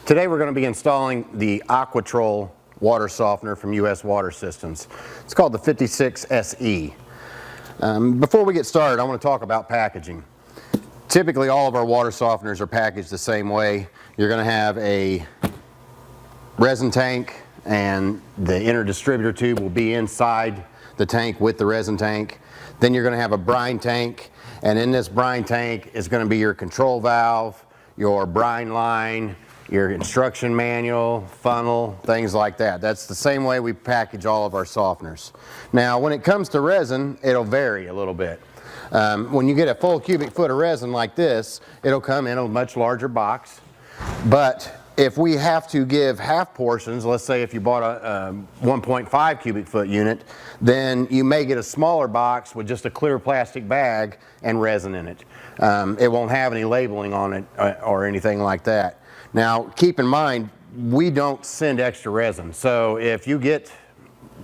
Today we're going to be installing the Aquatrol water softener from US Water Systems. It's called the 56 SE. Before we get started, I want to talk about packaging. Typically all of our water softeners are packaged the same way. You're going to have a resin tank and the inner distributor tube will be inside the tank with the resin tank. Then you're going to have a brine tank, and in this brine tank is going to be your control valve, your brine line, your instruction manual, funnel, things like that. That's the same way we package all of our softeners. Now when it comes to resin, it'll vary a little bit. When you get a full cubic foot of resin like this, it'll come in a much larger box. But if we have to give half portions, let's say if you bought a 1.5 cubic foot unit, then you may get a smaller box with just a clear plastic bag and resin in it. It won't have any labeling on it or anything like that. Now keep in mind, we don't send extra resin. So if you get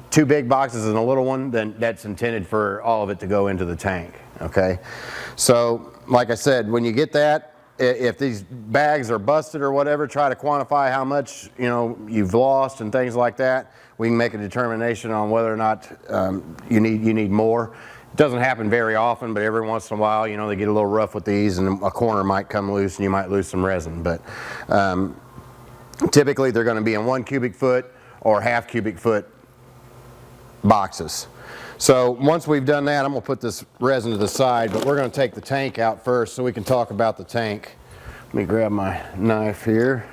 two big boxes and a little one, then that's intended for all of it to go into the tank. Okay, so like I said, when you get that, if these bags are busted or whatever, try to quantify how much you've lost and things like that. We can make a determination on whether or not you need more. It doesn't happen very often, but every once in a while, they get a little rough with these and a corner might come loose and you might lose some resin. But typically they're going to be in 1 cubic foot or half cubic foot boxes. So once we've done that, I'm going to put this resin to the side, but we're going to take the tank out first so we can talk about the tank. Let me grab my knife here.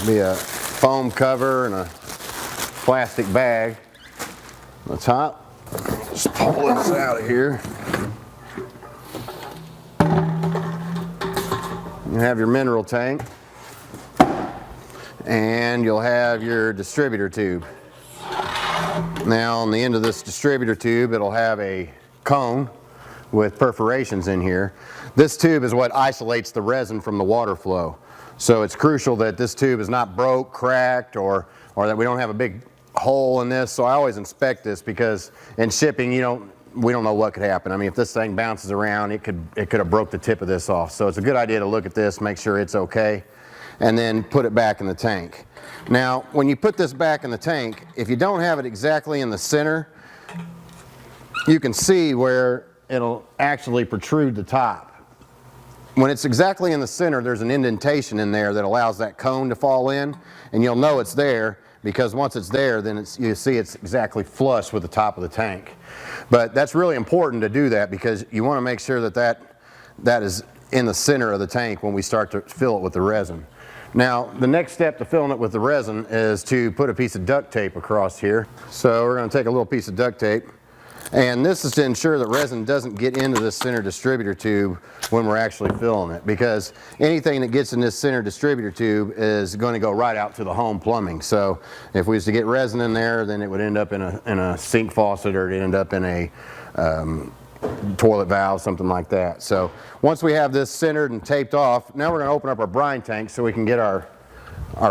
Be a foam cover and a plastic bag on the top. Just pull this out of here. You have your mineral tank and you'll have your distributor tube. Now on the end of this distributor tube, it'll have a cone with perforations in here. This tube is what isolates the resin from the water flow. So it's crucial that this tube is not broke, cracked, or that we don't have a big hole in this. So I always inspect this because in shipping, we don't know what could happen. I mean, if this thing bounces around, it could have broke the tip of this off. So it's a good idea to look at this, make sure it's okay, and then put it back in the tank. Now, when you put this back in the tank, if you don't have it exactly in the center, you can see where it'll actually protrude the top. When it's exactly in the center, there's an indentation in there that allows that cone to fall in, and you'll know it's there because once it's there, then you see it's exactly flush with the top of the tank. But that's really important to do that because you want to make sure that is in the center of the tank when we start to fill it with the resin. Now, the next step to filling it with the resin is to put a piece of duct tape across here. So we're going to take a little piece of duct tape. And this is to ensure that resin doesn't get into the center distributor tube when we're actually filling it, because anything that gets in this center distributor tube is going to go right out to the home plumbing. So if we was to get resin in there, then it would end up in a sink faucet, or it'd end up in a toilet valve, something like that. So once we have this centered and taped off, now we're going to open up our brine tank so we can get our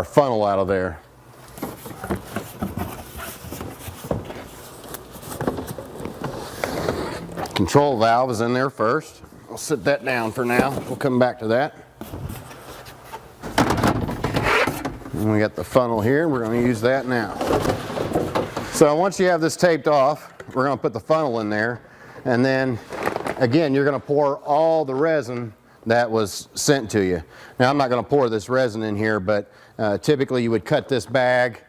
funnel out of there. Control valve is in there first. I'll sit that down for now. We'll come back to that. And we got the funnel here. We're going to use that now. So once you have this taped off, we're going to put the funnel in there. And then, again, you're going to pour all the resin that was sent to you. Now, I'm not going to pour this resin in here, but typically you would cut this bag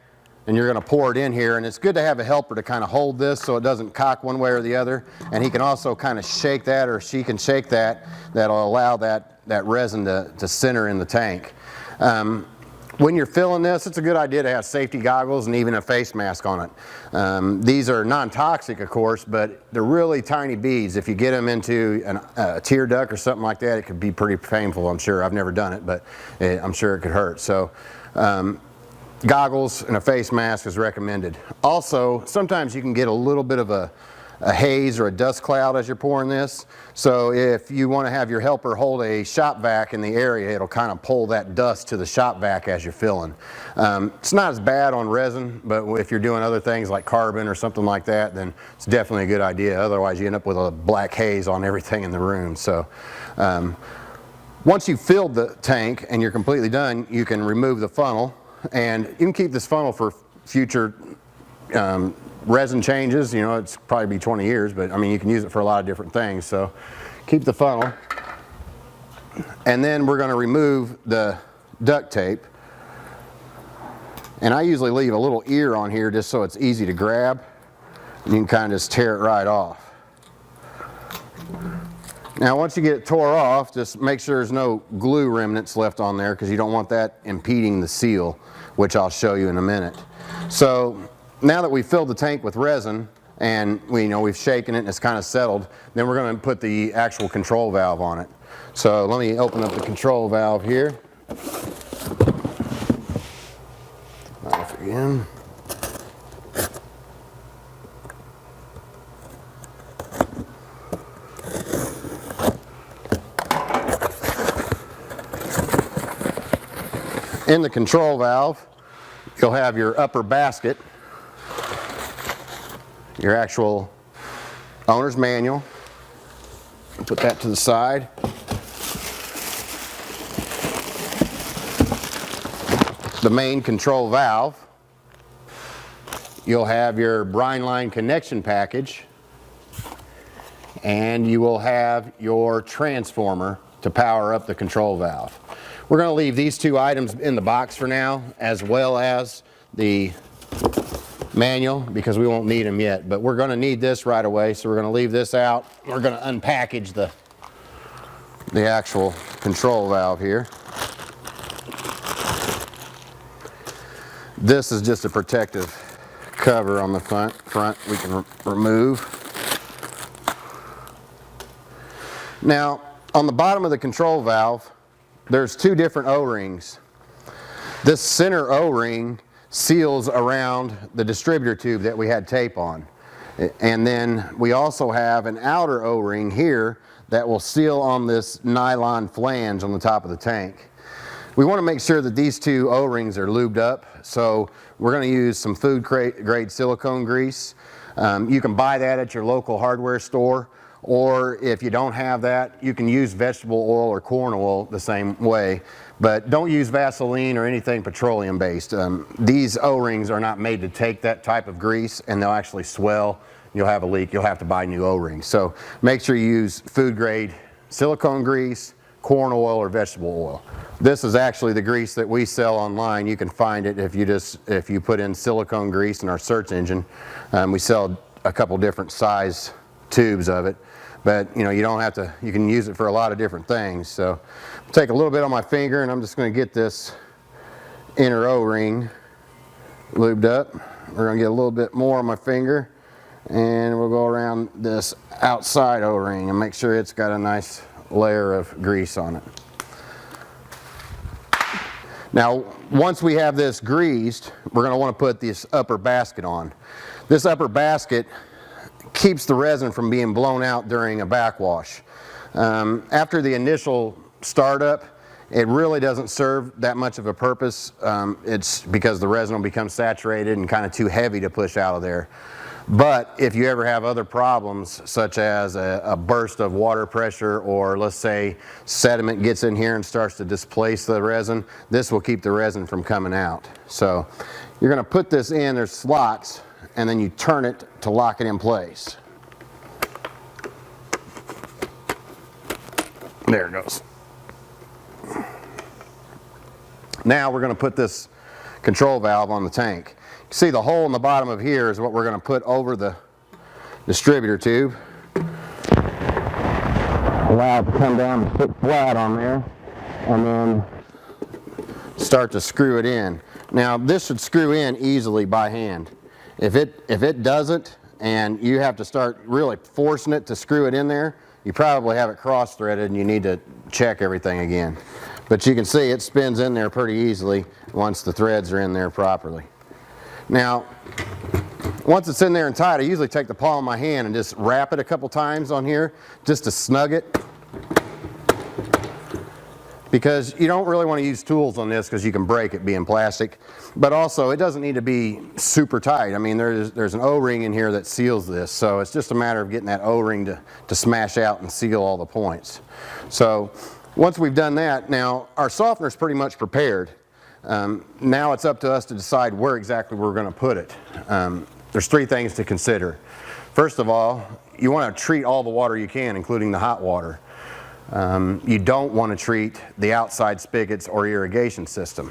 and you're going to pour it in here, and it's good to have a helper to kind of hold this so it doesn't cock one way or the other, and he can also kind of shake that, or she can shake that. That'll allow that resin to center in the tank. When you're filling this, it's a good idea to have safety goggles and even a face mask on it. These are non-toxic, of course, but they're really tiny beads. If you get them into a tear duct or something like that, it could be pretty painful, I'm sure. I've never done it, but I'm sure it could hurt. So goggles and a face mask is recommended. Also, sometimes you can get a little bit of a haze or a dust cloud as you're pouring this. So if you want to have your helper hold a shop vac in the area, it'll kind of pull that dust to the shop vac as you're filling. It's not as bad on resin, but if you're doing other things like carbon or something like that, then it's definitely a good idea. Otherwise you end up with a black haze on everything in the room. So once you've filled the tank and you're completely done, you can remove the funnel, and you can keep this funnel for future resin changes. You know, it's probably be 20 years, but I mean, you can use it for a lot of different things. So keep the funnel, and then we're going to remove the duct tape, and I usually leave a little ear on here just so it's easy to grab, and you can kind of just tear it right off. Now once you get it tore off, just make sure there's no glue remnants left on there, because you don't want that impeding the seal, which I'll show you in a minute. So now that we've filled the tank with resin and we've shaken it and it's kind of settled, then we're going to put the actual control valve on it. So let me open up the control valve here. Off again. In the control valve, you'll have your upper basket, your actual owner's manual. Put that to the side. The main control valve. You'll have your brine line connection package, and you will have your transformer to power up the control valve. We're going to leave these two items in the box for now, as well as the manual, because we won't need them yet, but we're going to need this right away, so we're going to leave this out. We're going to unpackage the actual control valve here. This is just a protective cover on the front we can remove. Now on the bottom of the control valve, there's two different O-rings. This center O-ring seals around the distributor tube that we had tape on. And then we also have an outer O-ring here that will seal on this nylon flange on the top of the tank. We want to make sure that these two O-rings are lubed up, so we're going to use some food grade silicone grease. You can buy that at your local hardware store, or if you don't have that, you can use vegetable oil or corn oil the same way. But don't use Vaseline or anything petroleum based. These O-rings are not made to take that type of grease, and they'll actually swell. You'll have a leak, you'll have to buy new O-rings. So make sure you use food grade silicone grease, corn oil, or vegetable oil. This is actually the grease that we sell online. You can find it if you put in silicone grease in our search engine. We sell a couple different size tubes of it, but you don't have to, you can use it for a lot of different things. So I'll take a little bit on my finger, and I'm just going to get this inner O-ring lubed up. We're going to get a little bit more on my finger, and we'll go around this outside O-ring and make sure it's got a nice layer of grease on it. Now once we have this greased, we're going to want to put this upper basket on. This upper basket keeps the resin from being blown out during a backwash. After the initial startup, it really doesn't serve that much of a purpose. It's because the resin will become saturated and kind of too heavy to push out of there. But if you ever have other problems, such as a burst of water pressure, or let's say sediment gets in here and starts to displace the resin, this will keep the resin from coming out. So you're going to put this in, there's slots, and then you turn it to lock it in place. There it goes. Now we're going to put this control valve on the tank. See, the hole in the bottom of here is what we're going to put over the distributor tube. Allow it to come down and sit flat on there, and then start to screw it in. Now this should screw in easily by hand. If it doesn't, and you have to start really forcing it to screw it in there, you probably have it cross-threaded and you need to check everything again. But you can see it spins in there pretty easily once the threads are in there properly. Now, Once it's in there and tight, I usually take the palm of my hand and just wrap it a couple times on here just to snug it. Because you don't really want to use tools on this because you can break it being plastic. But also, it doesn't need to be super tight. I mean, there's an O-ring in here that seals this, so it's just a matter of getting that O-ring to smash out and seal all the points. So once we've done that, now our softener is pretty much prepared. Now it's up to us to decide where exactly we're going to put it. There's three things to consider. First of all, you want to treat all the water you can, including the hot water. You don't want to treat the outside spigots or irrigation system.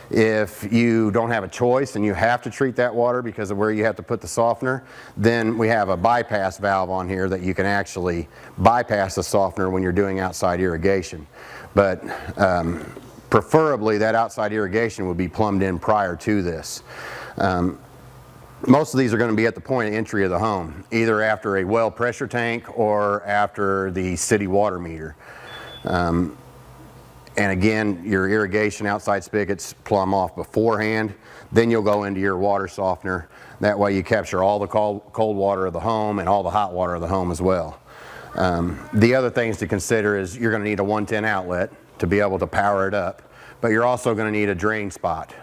If you don't have a choice and you have to treat that water because of where you have to put the softener, then we have a bypass valve on here that you can actually bypass the softener when you're doing outside irrigation. But preferably that outside irrigation would be plumbed in prior to this. Most of these are going to be at the point of entry of the home, either after a well pressure tank or after the city water meter. And again, your irrigation outside spigots plumb off beforehand. Then you'll go into your water softener. That way you capture all the cold water of the home and all the hot water of the home as well. The other things to consider is you're going to need a 110 outlet to be able to power it up. But you're also going to need a drain spot.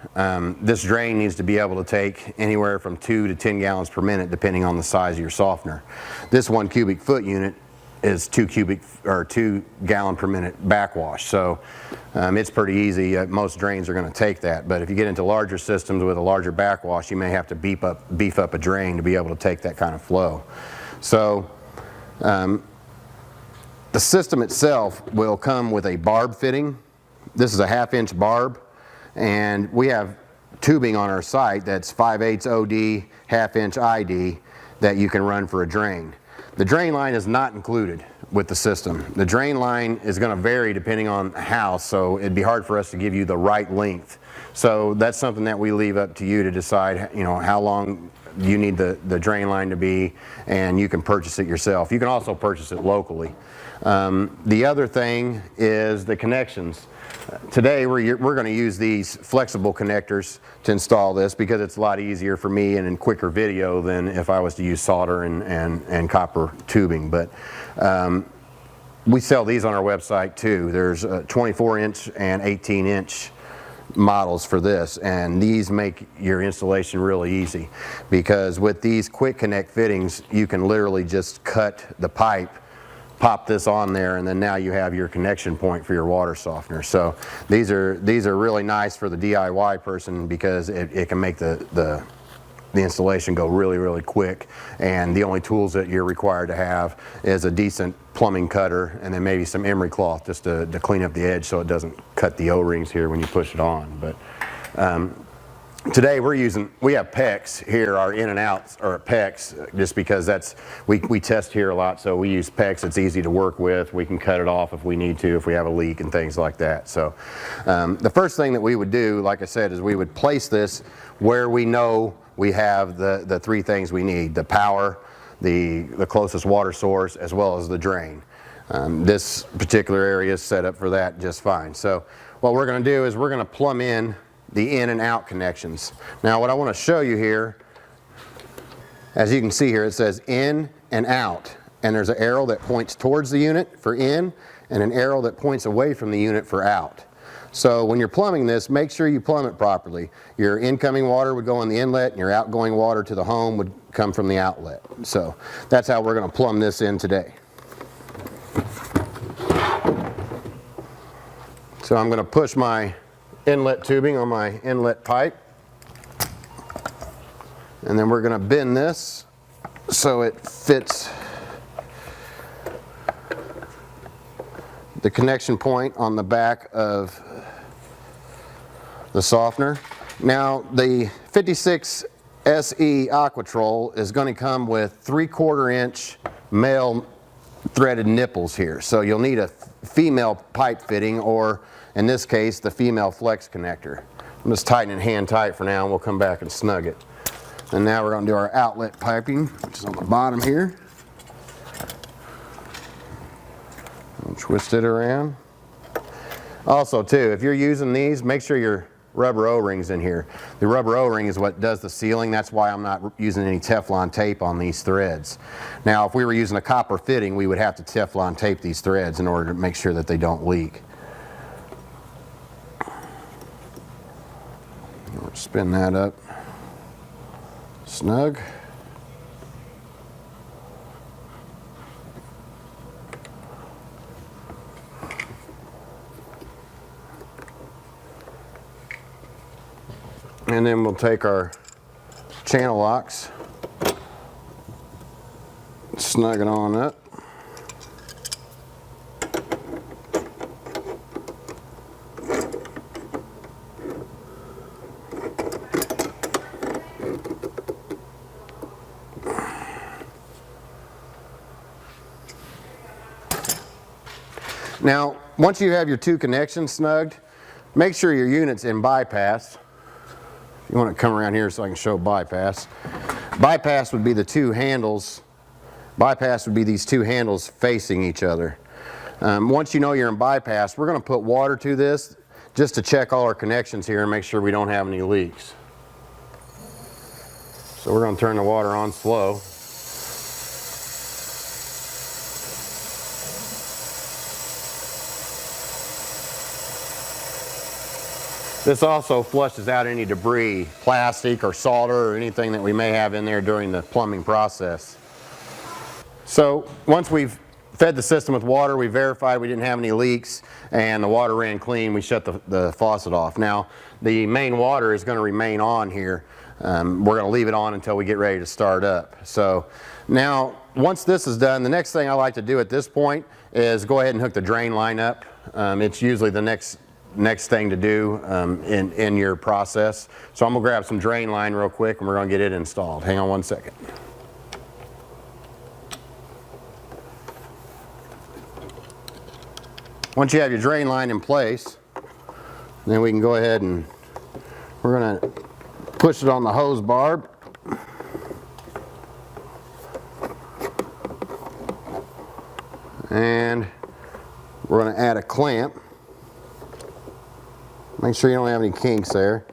This drain needs to be able to take anywhere from 2 to 10 gallons per minute depending on the size of your softener. This 1 cubic foot unit is 2 gallon per minute backwash, so it's pretty easy. Most drains are going to take that, but if you get into larger systems with a larger backwash, you may have to beef up a drain to be able to take that kind of flow. So the system itself will come with a barb fitting. This is a 1/2 inch barb, and we have tubing on our site that's 5/8 OD, 1/2 inch ID that you can run for a drain. The drain line is not included with the system. The drain line is going to vary depending on the house, so it'd be hard for us to give you the right length. So that's something that we leave up to you to decide, you know, how long you need the drain line to be, and you can purchase it yourself. You can also purchase it locally. The other thing is the connections. Today we're going to use these flexible connectors to install this because it's a lot easier for me and in quicker video than if I was to use solder and copper tubing. But we sell these on our website too. There's 24 inch and 18 inch models for this, and these make your installation really easy because with these quick connect fittings you can literally just cut the pipe, pop this on there, and then now you have your connection point for your water softener. So these are really nice for the DIY person because it can make the installation go really quick, and the only tools that you're required to have is a decent plumbing cutter and then maybe some emery cloth just to clean up the edge so it doesn't cut the O-rings here when you push it on. But today we have PEX here, our in and outs are PEX, just because we test here a lot, so we use PEX. It's easy to work with. We can cut it off if we need to, if we have a leak and things like that. So the first thing that we would do, like I said, is we would place this where we know we have the three things we need: the power, the closest water source, as well as the drain. This particular area is set up for that just fine. So what we're going to do is we're going to plumb in the in and out connections. Now what I want to show you here, as you can see here, it says in and out, and there's an arrow that points towards the unit for in and an arrow that points away from the unit for out. So when you're plumbing this, make sure you plumb it properly. Your incoming water would go in the inlet and your outgoing water to the home would come from the outlet. So that's how we're going to plumb this in today. So I'm going to push my inlet tubing on my inlet pipe, and then we're going to bend this so it fits the connection point on the back of the softener. Now the 56 SE Aquatrol is going to come with 3/4 inch male threaded nipples here, so you'll need a female pipe fitting, or in this case the female flex connector. I'm just tightening it hand tight for now, and we'll come back and snug it. And now we're going to do our outlet piping, which is on the bottom here. Twist it around. Also too, if you're using these, make sure you're rubber O-rings in here. The rubber O-ring is what does the sealing. That's why I'm not using any Teflon tape on these threads. Now if we were using a copper fitting, we would have to Teflon tape these threads in order to make sure that they don't leak. Spin that up snug. And then we'll take our channel locks, snug it on up. Now, once you have your two connections snugged, make sure your unit's in bypass. You want to come around here so I can show bypass. Bypass would be the two handles. Bypass would be these two handles facing each other. Once you know you're in bypass, we're going to put water to this just to check all our connections here and make sure we don't have any leaks. So we're going to turn the water on slow. This also flushes out any debris, plastic or solder or anything that we may have in there during the plumbing process. So once we've fed the system with water, we verified we didn't have any leaks and the water ran clean, we shut the faucet off. Now the main water is going to remain on here. We're going to leave it on until we get ready to start up. So now once this is done, the next thing I like to do at this point is go ahead and hook the drain line up. It's usually the next thing to do in your process. So I'm going to grab some drain line real quick and we're going to get it installed. Hang on one second. Once you have your drain line in place, then we can go ahead and we're going to push it on the hose barb. And we're going to add a clamp. Make sure you don't have any kinks there.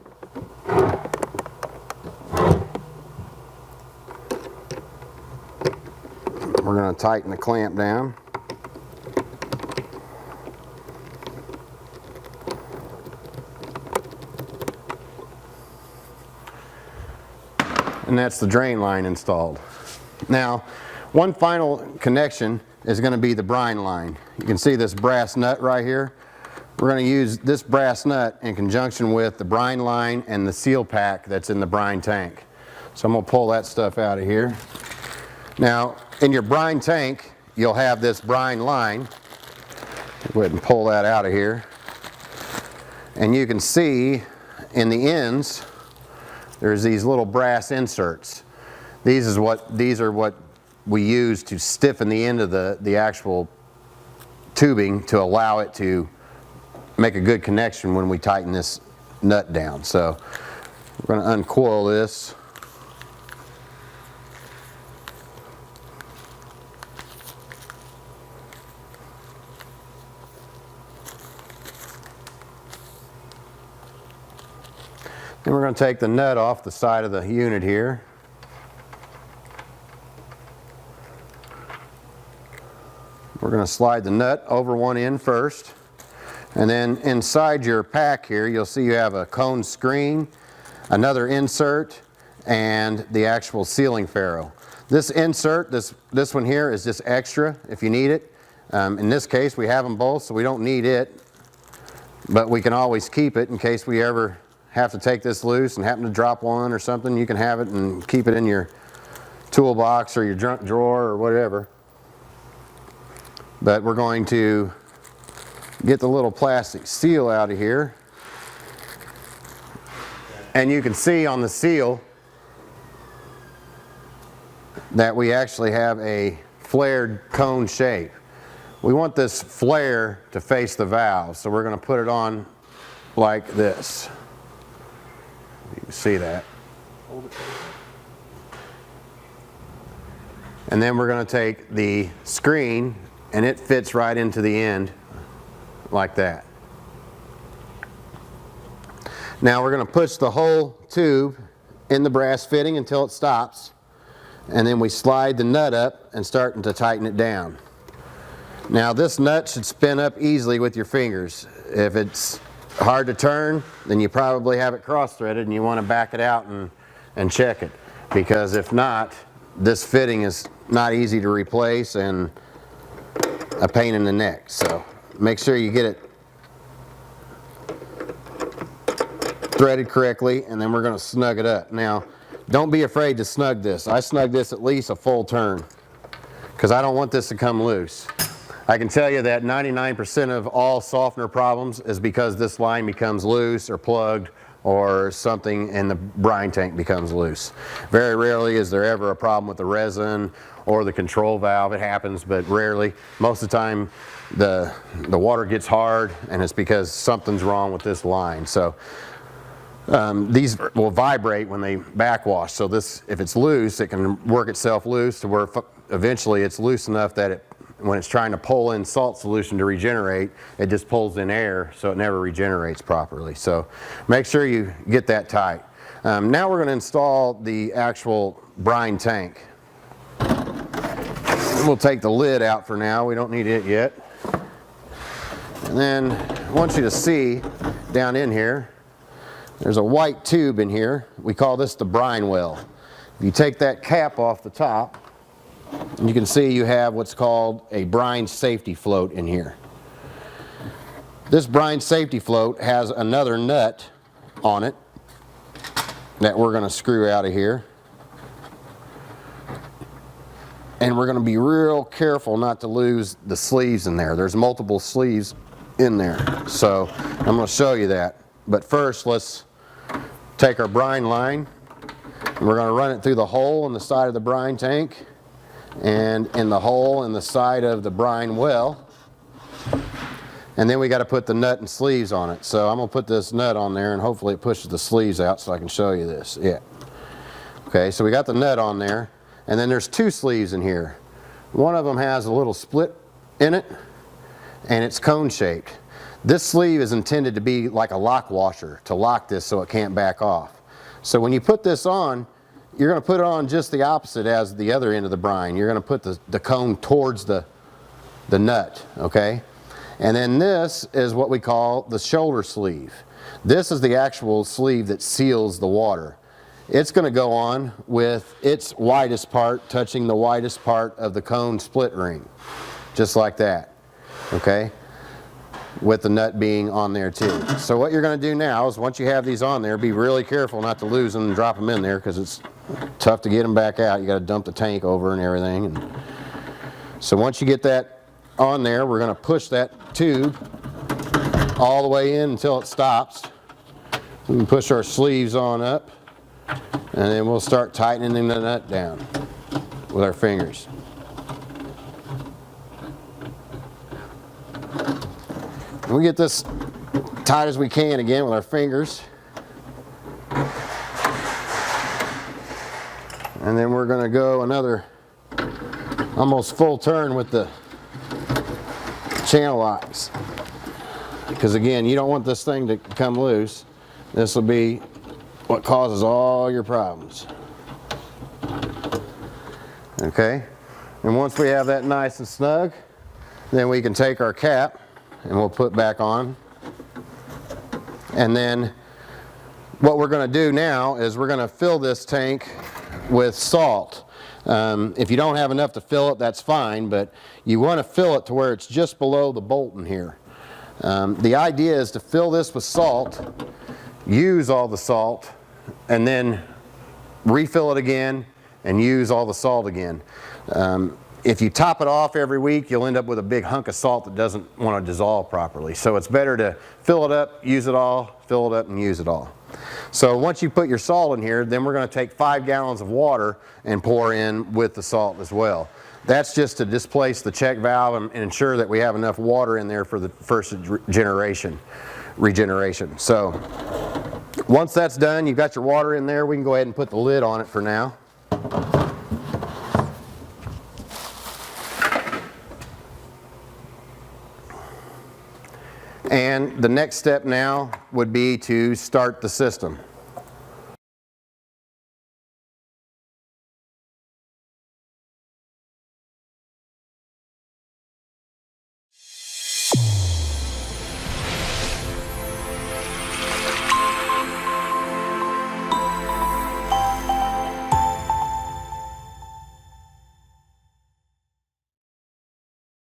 We're going to tighten the clamp down. And that's the drain line installed. Now, one final connection is going to be the brine line. You can see this brass nut right here. We're going to use this brass nut in conjunction with the brine line and the seal pack that's in the brine tank. So I'm going to pull that stuff out of here. Now, in your brine tank, you'll have this brine line. Go ahead and pull that out of here. And you can see in the ends, there's these little brass inserts. These are what we use to stiffen the end of the actual tubing to allow it to make a good connection when we tighten this nut down. So we're going to uncoil this. Then we're going to take the nut off the side of the unit here. We're going to slide the nut over one end first. And then inside your pack here, you'll see you have a cone screen, another insert, and the actual sealing ferrule. This insert, this one here is just extra if you need it. In this case, we have them both, so we don't need it. But we can always keep it in case we ever have to take this loose and happen to drop one or something. You can have it and keep it in your toolbox or your junk drawer or whatever. But we're going to get the little plastic seal out of here. And you can see on the seal that we actually have a flared cone shape. We want this flare to face the valve, so we're going to put it on like this. You can see that. And then we're going to take the screen and it fits right into the end like that. Now we're going to push the whole tube in the brass fitting until it stops, and then we slide the nut up and start to tighten it down. Now this nut should spin up easily with your fingers. If it's hard to turn, then you probably have it cross-threaded and you want to back it out and check it, because if not, this fitting is not easy to replace and a pain in the neck. So make sure you get it threaded correctly, and then we're going to snug it up. Now don't be afraid to snug this. I snug this at least a full turn because I don't want this to come loose. I can tell you that 99% of all softener problems is because this line becomes loose or plugged, or something in the brine tank becomes loose. Very rarely is there ever a problem with the resin or the control valve. It happens, but rarely. Most of the time the water gets hard and it's because something's wrong with this line. So these will vibrate when they backwash. So this, if it's loose, it can work itself loose to where eventually it's loose enough that when it's trying to pull in salt solution to regenerate, it just pulls in air, so it never regenerates properly. So make sure you get that tight. Now we're going to install the actual brine tank. We'll take the lid out for now. We don't need it yet. And then I want you to see down in here, there's a white tube in here. We call this the brine well. If you take that cap off the top, and you can see you have what's called a brine safety float in here. This brine safety float has another nut on it that we're going to screw out of here. And we're going to be real careful not to lose the sleeves in there. There's multiple sleeves in there. So I'm going to show you that. But first, let's take our brine line, and we're going to run it through the hole in the side of the brine tank and in the hole in the side of the brine well. And then we got to put the nut and sleeves on it. So I'm going to put this nut on there, and hopefully it pushes the sleeves out so I can show you this. Yeah. Okay, so we got the nut on there, and then there's two sleeves in here. One of them has a little split in it, and it's cone shaped. This sleeve is intended to be like a lock washer to lock this so it can't back off. So when you put this on, you're going to put it on just the opposite as the other end of the brine. You're going to put the cone towards the nut, okay? And then this is what we call the shoulder sleeve. This is the actual sleeve that seals the water. It's going to go on with its widest part touching the widest part of the cone split ring, just like that, okay? With the nut being on there too. So what you're going to do now is, once you have these on there, be really careful not to lose them and drop them in there, because it's tough to get them back out. You got to dump the tank over and everything. And so once you get that on there, we're going to push that tube all the way in until it stops. We can push our sleeves on up, and then we'll start tightening the nut down with our fingers. We get this tight as we can again with our fingers. And then we're going to go another almost full turn with the channel locks. Because again, you don't want this thing to come loose. This will be what causes all your problems. Okay? And once we have that nice and snug, then we can take our cap and we'll put back on. And then what we're going to do now is we're going to fill this tank with salt. If you don't have enough to fill it, that's fine, but you want to fill it to where it's just below the bolt in here. The idea is to fill this with salt, use all the salt, and then refill it again and use all the salt again. If you top it off every week, you'll end up with a big hunk of salt that doesn't want to dissolve properly. So it's better to fill it up, use it all, fill it up, and use it all. So once you put your salt in here, then we're going to take 5 gallons of water and pour in with the salt as well. That's just to displace the check valve and ensure that we have enough water in there for the first regeneration. So once that's done, you've got your water in there, we can go ahead and put the lid on it for now. And the next step now would be to start the system.